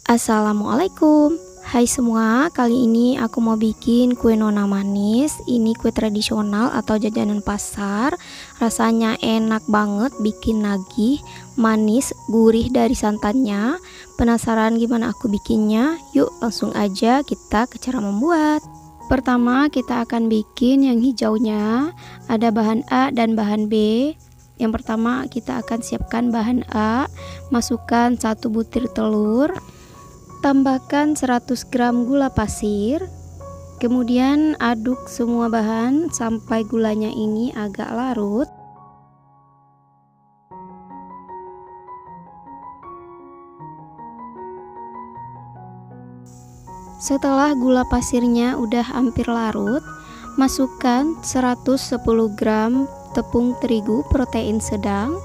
Assalamualaikum. Hai semua, kali ini aku mau bikin kue nona manis. Ini kue tradisional atau jajanan pasar. Rasanya enak banget, bikin nagih, manis, gurih dari santannya. Penasaran gimana aku bikinnya? Yuk langsung aja kita ke cara membuat. Pertama kita akan bikin yang hijaunya. Ada bahan A dan bahan B. Yang pertama kita akan siapkan bahan A. Masukkan 1 butir telur. Tambahkan 100 gram gula pasir, kemudian aduk semua bahan sampai gulanya ini agak larut. Setelah gula pasirnya udah hampir larut, masukkan 110 gram tepung terigu protein sedang.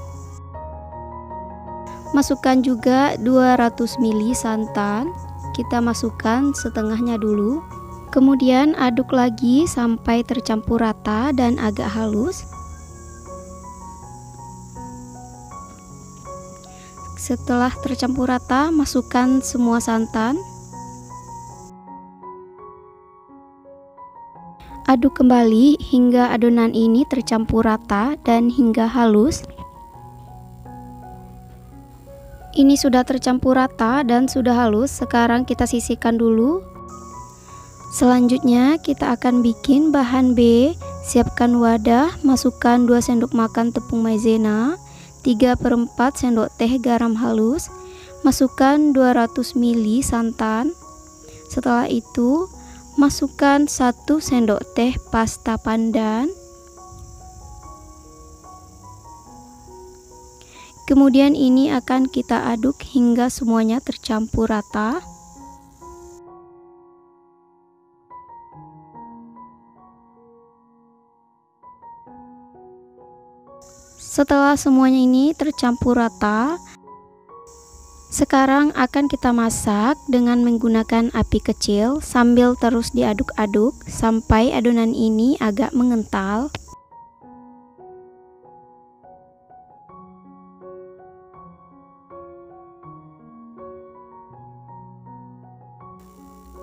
Masukkan juga 200 ml santan. Kita masukkan setengahnya dulu. Kemudian aduk lagi sampai tercampur rata dan agak halus. Setelah tercampur rata, masukkan semua santan. Aduk kembali hingga adonan ini tercampur rata dan hingga halus. Ini sudah tercampur rata dan sudah halus. Sekarang kita sisihkan dulu. Selanjutnya kita akan bikin bahan B. Siapkan wadah, masukkan 2 sendok makan tepung maizena, 3/4 sendok teh garam halus, masukkan 200 ml santan. Setelah itu masukkan 1 sendok teh pasta pandan. Kemudian ini akan kita aduk hingga semuanya tercampur rata. Setelah semuanya ini tercampur rata, sekarang akan kita masak dengan menggunakan api kecil sambil terus diaduk-aduk sampai adonan ini agak mengental.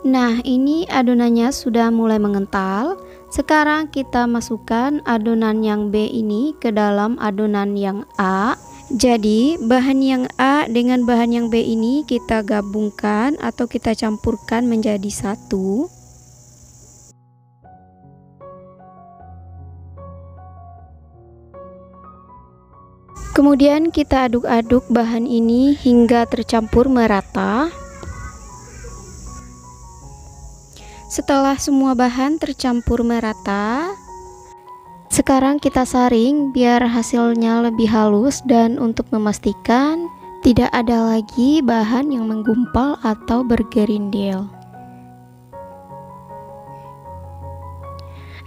Nah, ini adonannya sudah mulai mengental. Sekarang kita masukkan adonan yang B ini ke dalam adonan yang A. Jadi, bahan yang A dengan bahan yang B ini kita gabungkan atau kita campurkan menjadi satu. Kemudian kita aduk-aduk bahan ini hingga tercampur merata. Setelah semua bahan tercampur merata, sekarang kita saring biar hasilnya lebih halus dan untuk memastikan tidak ada lagi bahan yang menggumpal atau bergerindil.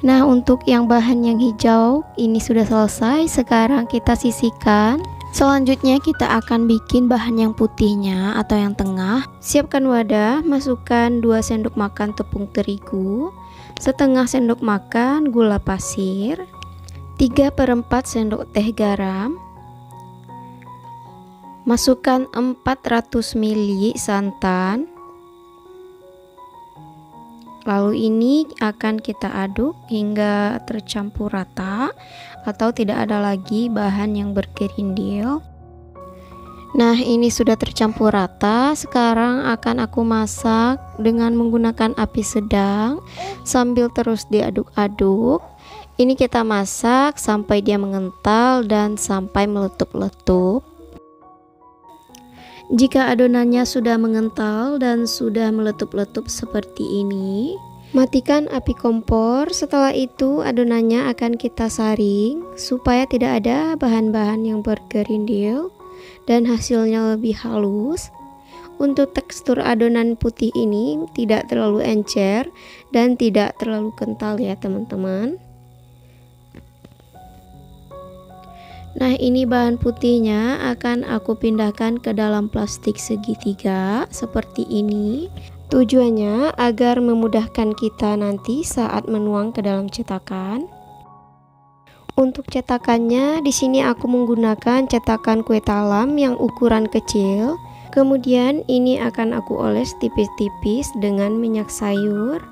Nah, untuk yang bahan yang hijau ini sudah selesai. Sekarang kita sisihkan. Selanjutnya kita akan bikin bahan yang putihnya atau yang tengah. Siapkan wadah, masukkan 2 sendok makan tepung terigu, setengah sendok makan gula pasir, 3/4 sendok teh garam. Masukkan 400 ml santan. Lalu ini akan kita aduk hingga tercampur rata atau tidak ada lagi bahan yang bergerindil. Nah, ini sudah tercampur rata. Sekarang akan aku masak dengan menggunakan api sedang sambil terus diaduk-aduk. Ini kita masak sampai dia mengental dan sampai meletup-letup. Jika adonannya sudah mengental dan sudah meletup-letup seperti ini, matikan api kompor. Setelah itu adonannya akan kita saring supaya tidak ada bahan-bahan yang bergerindil dan hasilnya lebih halus. Untuk tekstur adonan putih ini tidak terlalu encer dan tidak terlalu kental ya teman-teman. Nah, ini bahan putihnya akan aku pindahkan ke dalam plastik segitiga seperti ini. Tujuannya agar memudahkan kita nanti saat menuang ke dalam cetakan. Untuk cetakannya di sini aku menggunakan cetakan kue talam yang ukuran kecil. Kemudian ini akan aku oles tipis-tipis dengan minyak sayur.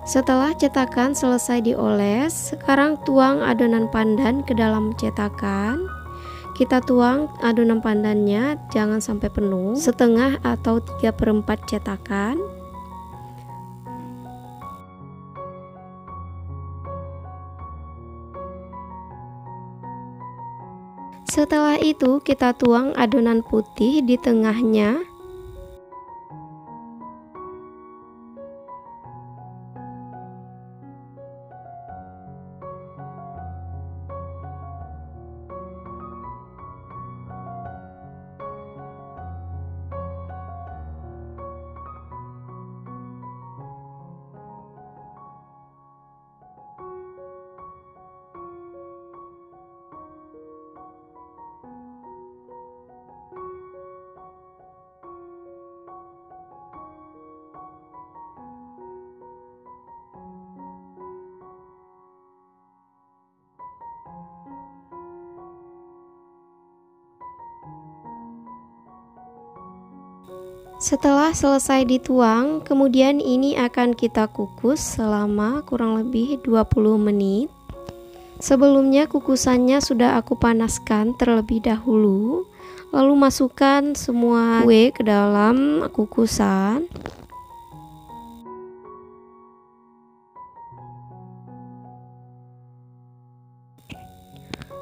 Setelah cetakan selesai dioles, sekarang tuang adonan pandan ke dalam cetakan. Kita tuang adonan pandannya jangan sampai penuh, setengah atau 3/4 cetakan. Setelah itu kita tuang adonan putih di tengahnya. Setelah selesai dituang, kemudian ini akan kita kukus selama kurang lebih 20 menit. Sebelumnya kukusannya sudah aku panaskan terlebih dahulu, lalu masukkan semua kue ke dalam kukusan.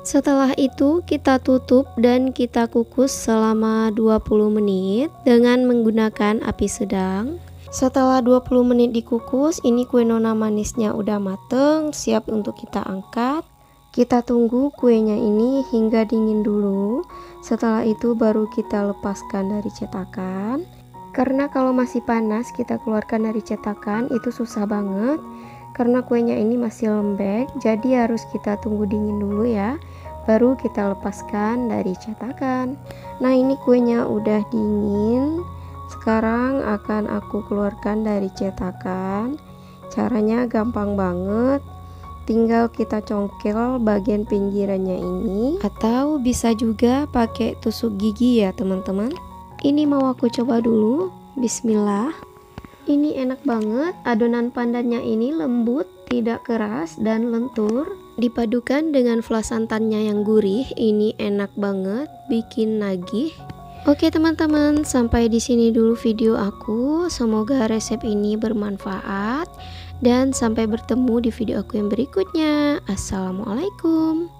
Setelah itu kita tutup dan kita kukus selama 20 menit dengan menggunakan api sedang. Setelah 20 menit dikukus, ini kue nona manisnya udah mateng, siap untuk kita angkat. Kita tunggu kuenya ini hingga dingin dulu. Setelah itu baru kita lepaskan dari cetakan. Karena kalau masih panas kita keluarkan dari cetakan itu susah banget. Karena kuenya ini masih lembek, jadi harus kita tunggu dingin dulu ya, baru kita lepaskan dari cetakan. Nah, ini kuenya udah dingin. Sekarang akan aku keluarkan dari cetakan. Caranya gampang banget, tinggal kita congkel bagian pinggirannya ini, atau bisa juga pakai tusuk gigi ya teman-teman. Ini mau aku coba dulu. Bismillah. Ini enak banget, adonan pandannya ini lembut, tidak keras dan lentur. Dipadukan dengan flan santannya yang gurih, ini enak banget, bikin nagih. Oke teman-teman, sampai di sini dulu video aku. Semoga resep ini bermanfaat dan sampai bertemu di video aku yang berikutnya. Assalamualaikum.